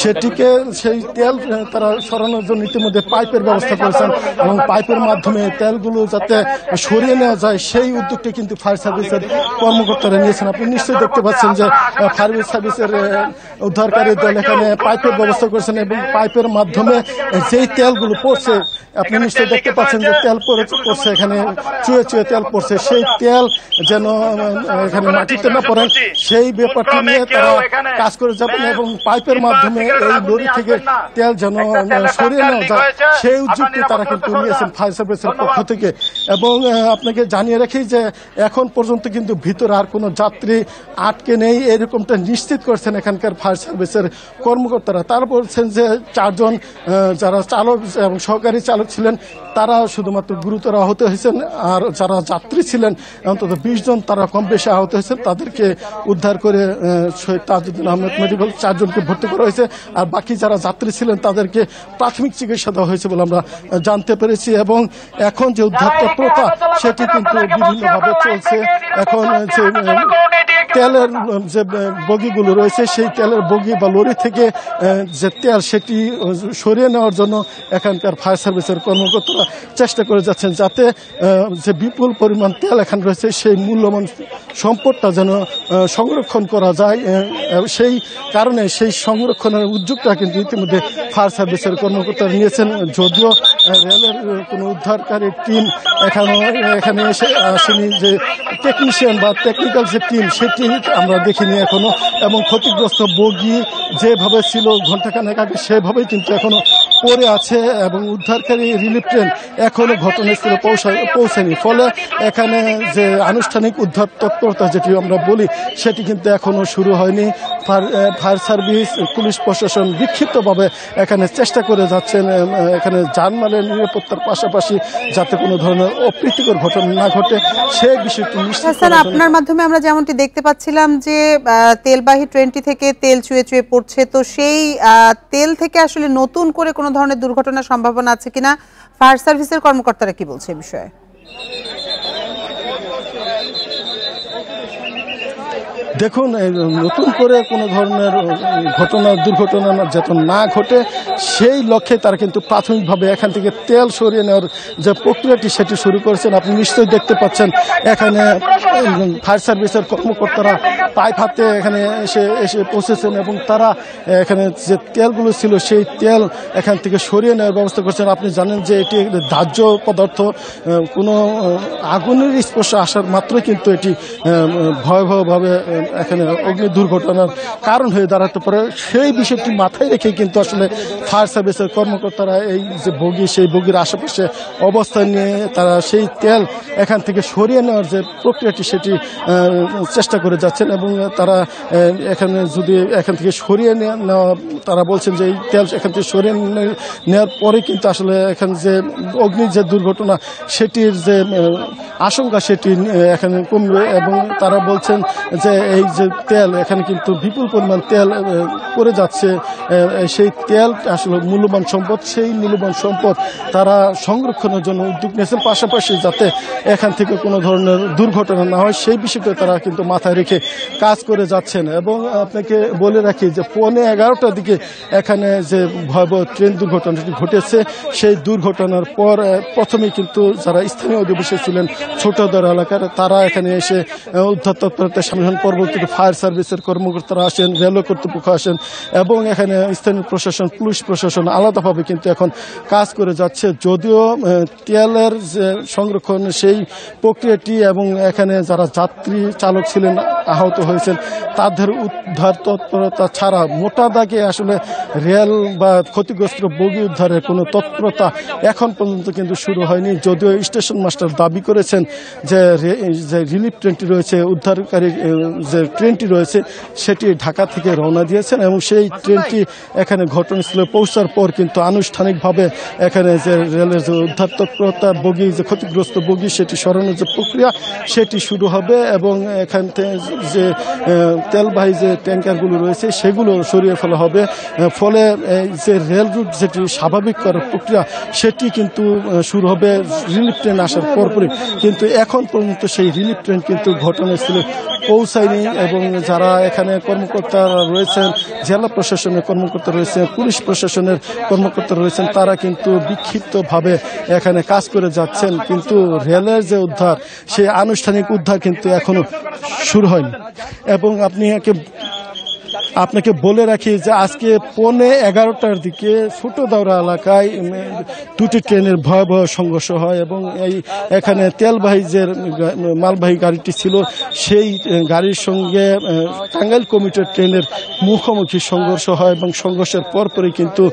সেটিকে সেই তেল তারা সরানোর জন্য ইতিমধ্যে পাইপের ব্যবস্থা করেছেন এবং পাইপের মাধ্যমে তেলগুলো যাতে সরিয়ে নেওয়া যায় সেই উদ্যোগটি কিন্তু ফায়ার সার্ভিসের কর্মকর্তারা নিয়েছেন। আপনি নিশ্চয়ই দেখতে পাচ্ছেন যে ফায়ার সার্ভিসের উদ্ধারকারী দল এখানে পাইপের ব্যবস্থা করেছেন এবং পাইপের মাধ্যমে যেই তেলগুলো পড়ছে আপনি নিশ্চয়ই দেখতে পাচ্ছেন যে তেল পড়ছে এখানে চুয়ে চুয়ে তেল পড়ছে, সেই তেল যেন এখানে মাটিতে না পড়েন সেই ব্যাপারটি নিয়ে তারা কাজ করে যাবেন এবং পাইপের মাধ্যমে এই লরি থেকে তেল যেন সরিয়ে নেওয়া যায় সেই উদ্যোগটি তারা কিন্তু নিয়েছেন ফায়ার সার্ভিসের পক্ষ থেকে। এবং আপনাকে জানিয়ে রাখি যে এখন পর্যন্ত কিন্তু ভিতরে আর কোনো যাত্রী আটকে নেই এরকমটা নিশ্চিত করছেন এখানকার ফায়ার সার্ভিসের কর্মকর্তারা। তারা বলছেন যে 4 জন যারা চালক এবং সহকারী চালক ছিলেন তারা শুধুমাত্র গুরুতর আহত হয়েছেন, আর যারা যাত্রী ছিলেন অন্তত 20 জন তারা কম বেশি আহত হয়েছেন, তাদেরকে উদ্ধার করে শহীদ তাজউদ্দিন আহমেদ মেডিকেল 4 জনকে ভর্তি করা হয়েছে আর বাকি যারা যাত্রী ছিলেন তাদেরকে প্রাথমিক চিকিৎসা দেওয়া হয়েছে বলে আমরা জানতে পেরেছি। এবং এখন যে উদ্ধার তৎপরতা সেটি কিন্তু বিভিন্নভাবে চলছে। এখন যে তেলের যে বগিগুলো রয়েছে সেই তেলের বগি বা লরি থেকে যে তেল সেটি সরিয়ে নেওয়ার জন্য এখানকার ফায়ার সার্ভিসের কর্মকর্তারা চেষ্টা করে যাচ্ছেন যাতে যে বিপুল পরিমাণ তেল এখানে রয়েছে সেই মূল্যবান সম্পদটা যেন সংরক্ষণ করা যায়, সেই কারণে সেই সংরক্ষণের উদ্যোগটা কিন্তু ইতিমধ্যে ফায়ার সার্ভিসের কর্মকর্তারা নিয়েছেন। যদিও রেলের কোনো উদ্ধারকারী টিম এখানে এসে আসেনি, যে টেকনিশিয়ান বা টেকনিক্যাল যে টিম সেটি আমরা দেখিনি এখনো, এবং ক্ষতিগ্রস্ত বগি যেভাবে ছিল ঘণ্টাখানেক আগে সেভাবেই কিন্তু এখনো পড়ে আছে এবং উদ্ধারকারী রিলিফ ট্রেন এখনো ঘটনাস্থলে পৌঁছায়নি। ফলে এখানে যে আনুষ্ঠানিক উদ্ধার তৎপরতা যেটি আমরা বলি সেটি কিন্তু এখনো শুরু হয়নি। ফায়ার সার্ভিস, পুলিশ প্রশাসন বিক্ষিপ্তভাবে এখানে চেষ্টা করে যাচ্ছেন এখানে জানমালের নিরাপত্তার পাশাপাশি যাতে কোনো ধরনের অপ্রীতিকর ঘটনা না ঘটে সেই বিষয়টি নিশ্চিত করার জন্য। আপনার মাধ্যমে আমরা যেমনটি দেখতে পাচ্ছিলাম যে তেলবাহী ট্রেনটি থেকে তেল চুয়ে চুয়ে পড়ছে, তো সেই তেল থেকে আসলে নতুন করে কোনো ধরনের দুর্ঘটনার সম্ভাবনা আছে কিনা, ফায়ার সার্ভিসের কর্মকর্তারা কি বলছে এই বিষয়ে? দেখুন, নতুন করে কোনো ধরনের দুর্ঘটনা যাতে না ঘটে সেই লক্ষ্যে তারা কিন্তু প্রাথমিকভাবে এখান থেকে তেল সরিয়ে নেওয়ার যে প্রক্রিয়াটি সেটি শুরু করেছেন। আপনি নিশ্চয়ই দেখতে পাচ্ছেন এখানে ফায়ার সার্ভিসের কর্মকর্তারা পাইপ হাতে এখানে এসে পৌঁছেছেন এবং তারা এখানে যে তেলগুলো ছিল সেই তেল এখান থেকে সরিয়ে নেওয়ার ব্যবস্থা করছেন। আপনি জানেন যে এটি দাহ্য পদার্থ, কোনো আগুনের স্পর্শ আসার মাত্রই কিন্তু এটি ভয়াবহভাবে এখানে অগ্নি দুর্ঘটনার কারণ হয়ে দাঁড়াতে পারে। সেই বিষয়টি মাথায় রেখে কিন্তু আসলে ফায়ার সার্ভিসের কর্মকর্তারা এই যে বগি, সেই বগির আশেপাশে অবস্থান নিয়ে তারা সেই তেল এখান থেকে সরিয়ে নেওয়ার যে প্রক্রিয়াটি সেটি চেষ্টা করে যাচ্ছেন এবং তারা এখানে যদি এখান থেকে সরিয়ে নেওয়া, তারা বলছেন যে এই তেল এখান থেকে সরিয়ে নেওয়ার পরে কিন্তু আসলে এখানে যে অগ্নির যে দুর্ঘটনা সেটির যে আশঙ্কা সেটি এখানে কমবে এবং তারা বলছেন যে এই যে তেল এখানে কিন্তু বিপুল পরিমাণ তেল পড়ে যাচ্ছে, সেই তেল আসলে মূল্যবান সম্পদ, সেই মূল্যবান সম্পদ তারা সংরক্ষণের জন্য উদ্যোগ নিয়েছেন, পাশাপাশি যাতে এখান থেকে কোনো ধরনের দুর্ঘটনা না হয় সেই বিষয়টা তারা কিন্তু মাথায় রেখে কাজ করে যাচ্ছেন। এবং আপনাকে বলে রাখি যে 11:15টার দিকে এখানে যে ভয়াবহ ট্রেন দুর্ঘটনাটি ঘটেছে সেই দুর্ঘটনার পর প্রথমেই কিন্তু যারা স্থানীয় অধিবাসী ছিলেন ছোটদর এলাকার তারা এখানে এসে উদ্ধার তৎপরতায় সামিল হন। পরবর্তীতে ফায়ার সার্ভিসের কর্মকর্তারা আসেন, রেলওয়ে কর্তৃপক্ষ আসেন এবং এখানে স্থানীয় প্রশাসন, পুলিশ প্রশাসন আলাদাভাবে কিন্তু এখন কাজ করে যাচ্ছে। যদিও তেলের যে সংরক্ষণ সেই প্রক্রিয়াটি এবং এখানে যারা যাত্রী চালক ছিলেন আহত হয়েছেন তাদের উদ্ধার তৎপরতা ছাড়া মোটা দাগে আসলে রেল বা ক্ষতিগ্রস্ত বগি উদ্ধারের কোনো তৎপরতা এখন পর্যন্ত কিন্তু শুরু হয়নি। যদিও স্টেশন মাস্টার দাবি করেছেন যে রিলিফ ট্রেনটি রয়েছে, উদ্ধারকারী যে ট্রেনটি রয়েছে সেটি ঢাকা থেকে রওনা দিয়েছেন এবং সেই ট্রেনটি এখানে ঘটনাস্থলে পৌঁছার পর কিন্তু আনুষ্ঠানিকভাবে এখানে যে রেলের যে উদ্ধার তৎপরতা, বগি যে ক্ষতিগ্রস্ত বগি সেটি সরানোর যে প্রক্রিয়া সেটি শুরু হবে এবং এখান থেকে যে তেলবাহী যে ট্যাঙ্কারগুলো রয়েছে সেগুলো সরিয়ে ফেলা হবে। ফলে যে রেল রুট যেটি স্বাভাবিক করার প্রক্রিয়া সেটি কিন্তু শুরু হবে রিলিফ ট্রেন আসার পরপরই। কিন্তু এখন পর্যন্ত সেই রিলিফ ট্রেন কিন্তু ঘটনাস্থলে পৌঁছায়নি এবং যারা এখানে কর্মকর্তারা রয়েছেন, জেলা প্রশাসনের কর্মকর্তা রয়েছেন, পুলিশ প্রশাসনের কর্মকর্তা রয়েছেন, তারা কিন্তু বিক্ষিপ্তভাবে এখানে কাজ করে যাচ্ছেন। কিন্তু রেলের যে উদ্ধার, সেই আনুষ্ঠানিক উদ্ধার কিন্তু এখনো শুরু হয়নি। এবং আপনাকে বলে রাখি যে আজকে 11:15টার দিকে ছোটদাওরা এলাকায় দুটি ট্রেনের ভয়াবহ সংঘর্ষ হয় এবং এখানে তেলবাহী যে মালবাহী গাড়িটি ছিল সেই গাড়ির সঙ্গে টাঙ্গাইল কমিউটার ট্রেনের মুখোমুখি সংঘর্ষ হয় এবং সংঘর্ষের পরপরই কিন্তু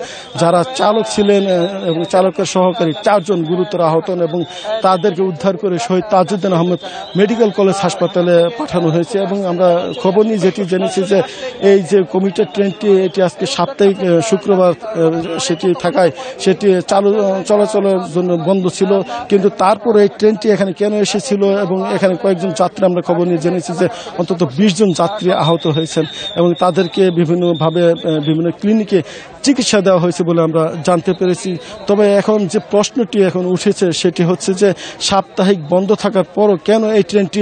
যারা চালক ছিলেন এবং চালকের সহকারী 4 জন গুরুতর আহত হন এবং তাদেরকে উদ্ধার করে শহীদ তাজউদ্দিন আহমেদ মেডিকেল কলেজ হাসপাতালে পাঠানো হয়েছে। এবং আমরা খবর নিয়ে যেটি জেনেছি যে এই যে কমিউটার ট্রেনটি এটি আজকে সাপ্তাহিক শুক্রবার সেটি থাকায় সেটি চলাচলের জন্য বন্ধ ছিল, কিন্তু তারপরে এই ট্রেনটি এখানে কেন এসেছিল এবং এখানে কয়েকজন যাত্রী আমরা খবর নিয়ে জেনেছি যে অন্তত 20 জন যাত্রী আহত হয়েছেন এবং তাদেরকে বিভিন্নভাবে বিভিন্ন ক্লিনিকে চিকিৎসা দেওয়া হয়েছে বলে আমরা জানতে পেরেছি। তবে এখন যে প্রশ্নটি এখন উঠেছে সেটি হচ্ছে যে সাপ্তাহিক বন্ধ থাকার পরও কেন এই ট্রেনটি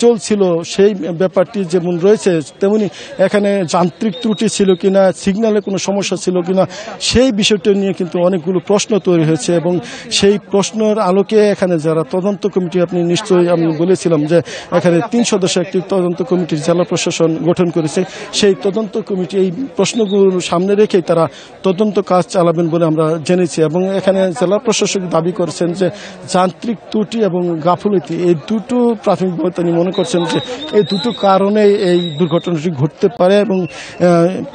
চলছিল, সেই ব্যাপারটি যেমন রয়েছে তেমনি এখানে যান্ত্রিক ত্রুটি ছিল কিনা, সিগন্যালে কোনো সমস্যা ছিল কিনা, সেই বিষয়টি নিয়ে কিন্তু অনেকগুলো প্রশ্ন তৈরি হয়েছে এবং সেই প্রশ্নের আলোকে এখানে যারা তদন্ত কমিটি, আপনি নিশ্চয়ই আমি বলেছিলাম যে এখানে 3 সদস্য একটি তদন্ত কমিটির জেলা প্রশাসন গঠন করেছে, সেই তদন্ত কমিটি এই প্রশ্নগুলো সামনে রেখেই তারা তদন্ত কাজ চালাবেন বলে আমরা জেনেছি। এবং এখানে জেলা প্রশাসক দাবি করেছেন যে যান্ত্রিক ত্রুটি এবং গাফিলতি এই দুটো প্রাথমিকভাবে তিনি মনে করছেন যে এই দুটো কারণে এই দুর্ঘটনাটি ঘটতে পারে এবং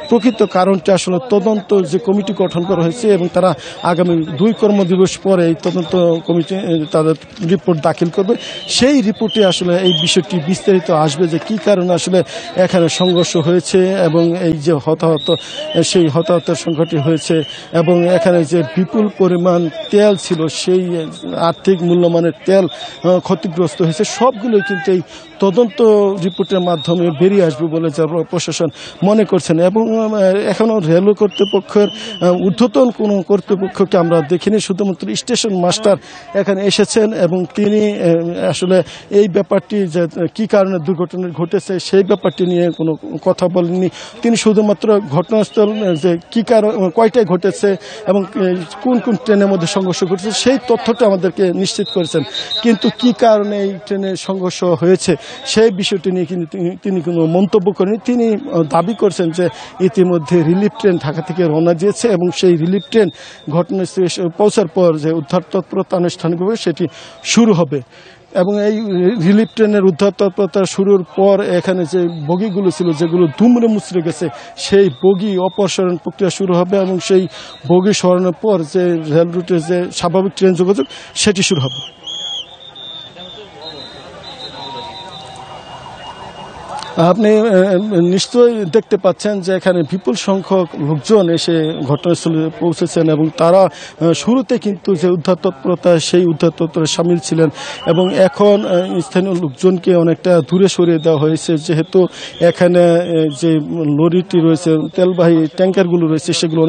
প্রকৃত কারণটি আসলে তদন্ত যে কমিটি গঠন করা হয়েছে এবং তারা আগামী 2 কর্মদিবস পরে এই তদন্ত কমিটি তাদের রিপোর্ট দাখিল করবে। সেই রিপোর্টে আসলে এই বিষয়টি বিস্তারিত আসবে যে কি কারণে আসলে এখানে সংঘর্ষ হয়েছে এবং এই যে সেই হতাহতের সংখ্যাটি হয়েছে এবং এখানে যে বিপুল পরিমাণ তেল ছিল সেই আর্থিক মূল্যমানের তেল ক্ষতিগ্রস্ত হয়েছে, সবগুলোই কিন্তু এই তদন্ত রিপোর্টের মাধ্যমে বেরিয়ে আসবে বলে প্রশাসন মনে করছেন। এবং এখনও রেলওয়ে কর্তৃপক্ষের ঊর্ধ্বতন কোনো কর্তৃপক্ষকে আমরা দেখিনি, শুধুমাত্র স্টেশন মাস্টার এখানে এসেছেন এবং তিনি আসলে এই ব্যাপারটি যে কী কারণে দুর্ঘটনা ঘটেছে সেই ব্যাপারটি নিয়ে কোনো কথা বলেননি। তিনি শুধুমাত্র ঘটনাস্থল যে কী কারণ কয়টায় ঘটেছে এবং কোন কোন ট্রেনের মধ্যে সংঘর্ষ ঘটেছে সেই তথ্যটা আমাদেরকে নিশ্চিত করেছেন, কিন্তু কী কারণে এই ট্রেনের সংঘর্ষ হয়েছে সেই বিষয়টি নিয়ে কিন্তু তিনি কোনো মন্তব্য করেনি। তিনি দাবি করছেন যে ইতিমধ্যে রিলিফ ট্রেন ঢাকা থেকে রওনা দিয়েছে এবং সেই রিলিফ ট্রেন ঘটনাস্থলে পৌঁছার পর যে উদ্ধার তৎপরতা আনুষ্ঠানিকভাবে সেটি শুরু হবে এবং এই রিলিফ ট্রেনের উদ্ধার তৎপরতা শুরুর পর এখানে যে বগিগুলো ছিল যেগুলো দুমড়ে মুচড়ে গেছে সেই বগি অপসারণ প্রক্রিয়া শুরু হবে এবং সেই বগি সরানোর পর যে রেল রুটের যে স্বাভাবিক ট্রেন যোগাযোগ সেটি শুরু হবে। আপনি নিশ্চয়ই দেখতে পাচ্ছেন যে এখানে বিপুল সংখ্যক লোকজন এসে ঘটনাস্থলে পৌঁছেছেন এবং তারা শুরুতে কিন্তু যে উদ্ধার তৎপরতা সেই উদ্ধার তৎপরতায় সামিল ছিলেন এবং এখন স্থানীয় লোকজনকে অনেকটা দূরে সরিয়ে দেওয়া হয়েছে, যেহেতু এখানে যে লরিটি রয়েছে তেলবাহী ট্যাঙ্কারগুলো রয়েছে সেগুলো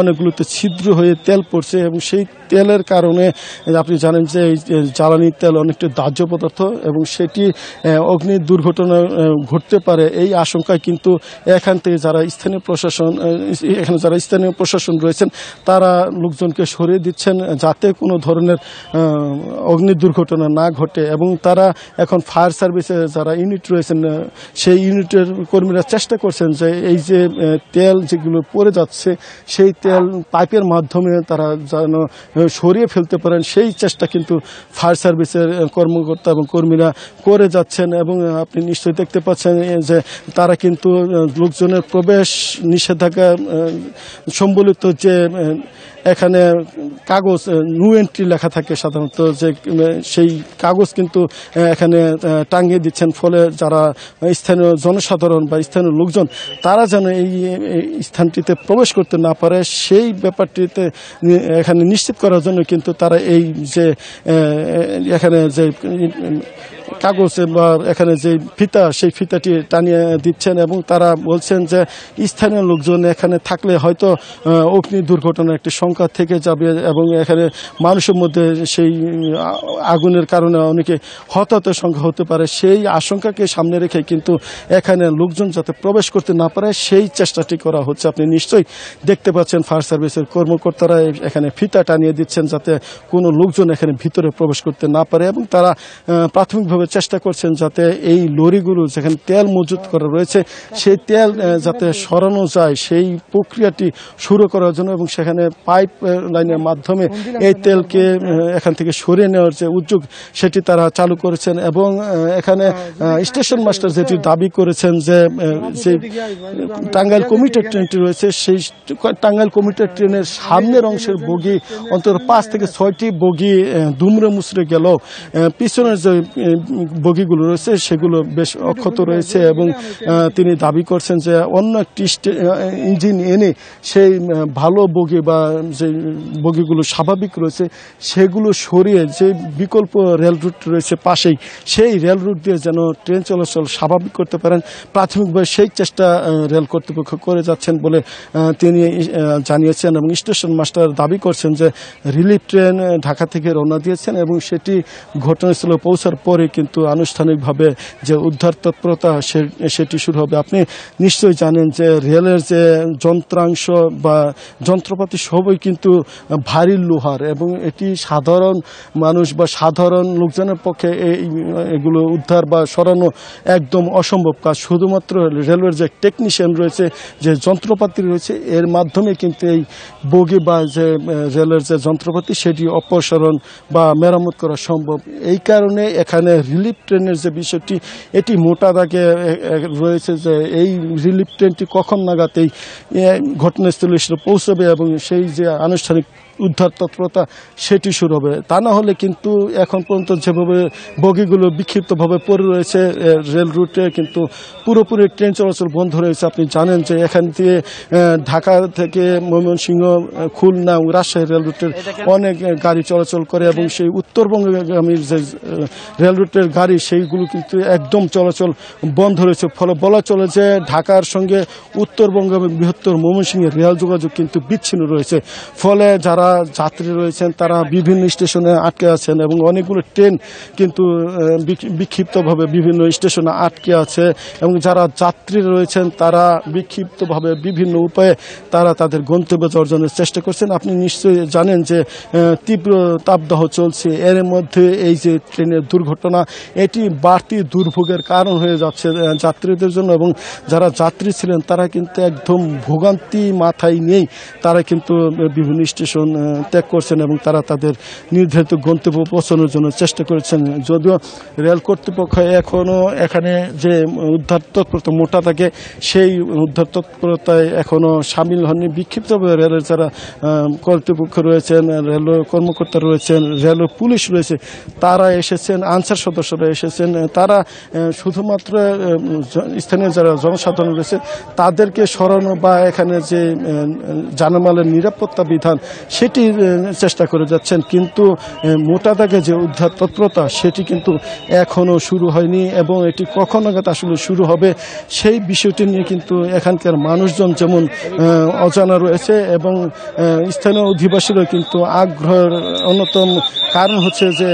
অনেকগুলোতে ছিদ্র হয়ে তেল পড়ছে এবং সেই তেলের কারণে আপনি জানেন যে এই জ্বালানি তেল অনেকটা দাহ্য পদার্থ এবং সেটি অগ্নি দুর্ঘটনা ঘটতে পারে এই আশঙ্কায় কিন্তু এখান থেকে যারা স্থানীয় প্রশাসন রয়েছেন তারা লোকজনকে সরিয়ে দিচ্ছেন যাতে কোনো ধরনের অগ্নি দুর্ঘটনা না ঘটে এবং তারা এখন ফায়ার সার্ভিসে যারা ইউনিট রয়েছেন সেই ইউনিটের কর্মীরা চেষ্টা করছেন যে এই যে তেল যেগুলো পড়ে যাচ্ছে সেই তেল পাইপের মাধ্যমে তারা যেন সরিয়ে ফেলতে পারেন সেই চেষ্টা কিন্তু ফায়ার সার্ভিসের কর্মকর্তা এবং কর্মীরা করে যাচ্ছেন। এবং আপনি নিশ্চয়ই দেখতে পাচ্ছেন যে তারা কিন্তু লোকজনের প্রবেশ নিষেধাজ্ঞা সম্বলিত যে এখানে কাগজ নো এন্ট্রি লেখা থাকে সাধারণত যে সেই কাগজ কিন্তু এখানে টাঙিয়ে দিচ্ছেন, ফলে যারা স্থানীয় জনসাধারণ বা স্থানীয় লোকজন তারা যেন এই স্থানটিতে প্রবেশ করতে না পারে সেই ব্যাপারটিতে এখানে নিশ্চিত করার জন্য কিন্তু তারা এই যে এখানে যে কাগজ বা এখানে যে ফিতা সেই ফিতাটি টানিয়ে দিচ্ছেন এবং তারা বলছেন যে স্থানীয় লোকজন এখানে থাকলে হয়তো অগ্নি দুর্ঘটনার একটি সংখ্যা থেকে যাবে এবং এখানে মানুষের মধ্যে সেই আগুনের কারণে অনেকে হতাহতের সংখ্যা হতে পারে, সেই আশঙ্কাকে সামনে রেখে কিন্তু এখানে লোকজন যাতে প্রবেশ করতে না পারে সেই চেষ্টাটি করা হচ্ছে। আপনি নিশ্চয়ই দেখতে পাচ্ছেন ফায়ার সার্ভিসের কর্মকর্তারা এখানে ফিতা টানিয়ে দিচ্ছেন যাতে কোনো লোকজন এখানে ভিতরে প্রবেশ করতে না পারে এবং তারা প্রাথমিকভাবে চেষ্টা করছেন যাতে এই লরিগুলো যেখানে তেল মজুত করা রয়েছে সেই তেল যাতে সরানো যায় সেই প্রক্রিয়াটি শুরু করার জন্য এবং সেখানে পাইপ লাইনের মাধ্যমে এই তেলকে এখান থেকে সরিয়ে নেওয়ার যে উদ্যোগ সেটি তারা চালু করেছেন। এবং এখানে স্টেশন মাস্টার যেটি দাবি করেছেন যে টাঙ্গাইল কমিউটার ট্রেনটি রয়েছে সেই টাঙ্গাইল কমিউটার ট্রেনের সামনের অংশের বগি অন্তত 5 থেকে 6টি বগি দুমড়ে মুচড়ে গেল, পিছনের যে বগিগুলো রয়েছে সেগুলো বেশ অক্ষত রয়েছে এবং তিনি দাবি করছেন যে অন্য একটি ইঞ্জিন এনে সেই ভালো বগি বা যে বগিগুলো স্বাভাবিক রয়েছে সেগুলো সরিয়ে যে বিকল্প রেল রুট রয়েছে পাশেই সেই রেল রুট দিয়ে যেন ট্রেন চলাচল স্বাভাবিক করতে পারেন প্রাথমিকভাবে সেই চেষ্টা রেল কর্তৃপক্ষ করে যাচ্ছেন বলে তিনি জানিয়েছেন। এবং স্টেশন মাস্টার দাবি করছেন যে রিলিফ ট্রেন ঢাকা থেকে রওনা দিয়েছেন এবং সেটি ঘটনাস্থলে পৌঁছার পরে কিন্তু কিন্তু আনুষ্ঠানিকভাবে যে উদ্ধার তৎপরতা সেটি শুরু হবে। আপনি নিশ্চয়ই জানেন যে রেলের যে যন্ত্রাংশ বা যন্ত্রপাতি সবই কিন্তু ভারী লোহার, এবং এটি সাধারণ মানুষ বা সাধারণ লোকজনের পক্ষে এগুলো উদ্ধার বা সরানো একদম অসম্ভব কাজ। শুধুমাত্র রেলওয়ের যে টেকনিশিয়ান রয়েছে, যে যন্ত্রপাতি রয়েছে, এর মাধ্যমে কিন্তু এই বগি বা যে রেলের যে যন্ত্রপাতি সেটি অপসারণ বা মেরামত করা সম্ভব। এই কারণে এখানে রিলিফ ট্রেনের যে বিষয়টি, এটি মোটা দাগে রয়েছে যে এই রিলিফ ট্রেনটি কখন নাগাদ এই ঘটনাস্থলে এসে পৌঁছবে এবং সেই যে আনুষ্ঠানিক উদ্ধার তৎপরতা সেটি শুরু হবে। তা না হলে কিন্তু এখন পর্যন্ত যেভাবে বগিগুলো বিক্ষিপ্তভাবে পড়ে রয়েছে রেল রুটে, কিন্তু পুরোপুরি ট্রেন চলাচল বন্ধ রয়েছে। আপনি জানেন যে এখান দিয়ে ঢাকা থেকে ময়মনসিংহ, খুলনা এবং রাজশাহী রেল রুটের অনেক গাড়ি চলাচল করে, এবং সেই উত্তরবঙ্গগামীর যে রেল রুটের গাড়ি সেইগুলো কিন্তু একদম চলাচল বন্ধ রয়েছে। ফলে বলা চলে যে ঢাকার সঙ্গে উত্তরবঙ্গগামী বৃহত্তর ময়মনসিংহের রেল যোগাযোগ কিন্তু বিচ্ছিন্ন রয়েছে। ফলে যারা যাত্রী রয়েছেন তারা বিভিন্ন স্টেশনে আটকে আছেন, এবং অনেকগুলো ট্রেন কিন্তু বিক্ষিপ্তভাবে বিভিন্ন স্টেশনে আটকে আছে, এবং যারা যাত্রী রয়েছেন তারা বিক্ষিপ্তভাবে বিভিন্ন উপায়ে তারা তাদের গন্তব্যে অর্জনের চেষ্টা করছেন। আপনি নিশ্চয়ই জানেন যে তীব্র তাপদাহ চলছে, এর মধ্যে এই যে ট্রেনের দুর্ঘটনা, এটি বাড়তি দুর্ভোগের কারণ হয়ে যাচ্ছে যাত্রীদের জন্য, এবং যারা যাত্রী ছিলেন তারা কিন্তু একদম ভোগান্তি মাথায় নিয়েই তারা কিন্তু বিভিন্ন স্টেশন ত্যাগ করছেন, এবং তারা তাদের নির্ধারিত গন্তব্য পৌঁছানোর জন্য চেষ্টা করেছেন। যদিও রেল কর্তৃপক্ষ এখনও এখানে যে উদ্ধার তৎপরতা মোটা থাকে, সেই উদ্ধার তৎপরতায় এখনও সামিল হননি। বিক্ষিপ্তভাবে রেলের যারা কর্তৃপক্ষ রয়েছেন, রেল কর্মকর্তা রয়েছেন, রেল পুলিশ রয়েছে, তারা এসেছেন, আনসার সদস্যরা এসেছেন। তারা শুধুমাত্র স্থানীয় যারা জনসাধারণ রয়েছে তাদেরকে সরানো বা এখানে যে জানমালের নিরাপত্তা বিধান সেটি চেষ্টা করে যাচ্ছেন, কিন্তু মোটা দাগে যে উদ্ধার তৎপরতা সেটি কিন্তু এখনও শুরু হয়নি, এবং এটি কখন নাগাদ আসলে শুরু হবে সেই বিষয়টি নিয়ে কিন্তু এখানকার মানুষজন যেমন অজানা রয়েছে, এবং স্থানীয় অধিবাসীরা কিন্তু আগ্রহের অন্যতম কারণ হচ্ছে যে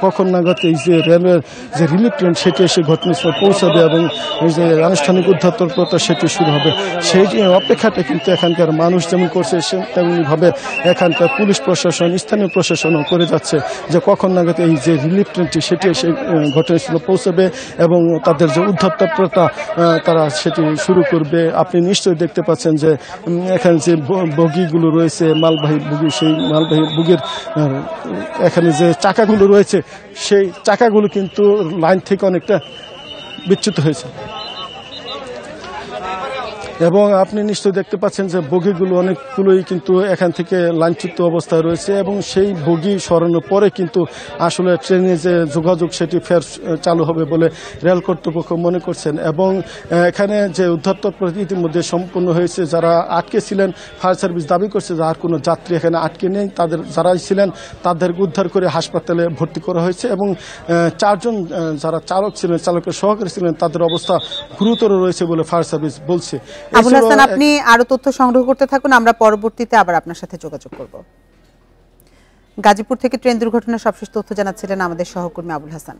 কখন নাগাদ এই যে রেলওয়ের যে রিলিফ ট্রেন সেটি এসে ঘটনাস্থলে পৌঁছাবে এবং এই যে আনুষ্ঠানিক উদ্ধার তৎপরতা সেটি শুরু হবে। সেই অপেক্ষাটা কিন্তু এখানকার মানুষ যেমন করছে তেমনিভাবে এখানকার পুলিশ প্রশাসন, স্থানীয় প্রশাসনও করে যাচ্ছে যে কখন নাগাদ এই যে রিলিফ ট্রেনটি সেটি এসে ঘটনাস্থলে পৌঁছাবে এবং তাদের যে উদ্ধার তৎপরতা তারা সেটি শুরু করবে। আপনি নিশ্চয়ই দেখতে পাচ্ছেন যে এখানে যে বগিগুলো রয়েছে, মালবাহী বগি, সেই মালবাহী বগির এখানে যে চাকাগুলো রয়েছে সেই চাকাগুলো কিন্তু লাইন থেকে অনেকটা বিচ্যুত হয়েছে, এবং আপনি নিশ্চয়ই দেখতে পাচ্ছেন যে বগিগুলো অনেকগুলোই কিন্তু এখান থেকে লাইনচ্যুত অবস্থায় রয়েছে, এবং সেই বগি সরানোর পরে কিন্তু আসলে ট্রেনে যে যোগাযোগ সেটি ফের চালু হবে বলে রেল কর্তৃপক্ষ মনে করছেন। এবং এখানে যে উদ্ধার তৎপরতা ইতিমধ্যে সম্পন্ন হয়েছে। যারা আটকে ছিলেন, ফায়ার সার্ভিস দাবি করছে যে আর কোনো যাত্রী এখানে আটকে নেই, তাদের যারাই ছিলেন তাদেরকে উদ্ধার করে হাসপাতালে ভর্তি করা হয়েছে, এবং 4 জন যারা চালক ছিলেন, চালকের সহকারী ছিলেন, তাদের অবস্থা গুরুতর রয়েছে বলে ফায়ার সার্ভিস বলছে। আবুল হাসান, আপনি আরো তথ্য সংগ্রহ করতে থাকুন, আমরা পরবর্তীতে আবার আপনার সাথে যোগাযোগ করব। গাজীপুর থেকে ট্রেন দুর্ঘটনার সবশেষ তথ্য জানাচ্ছিলেন আমাদের সহকর্মী আবুল হাসান।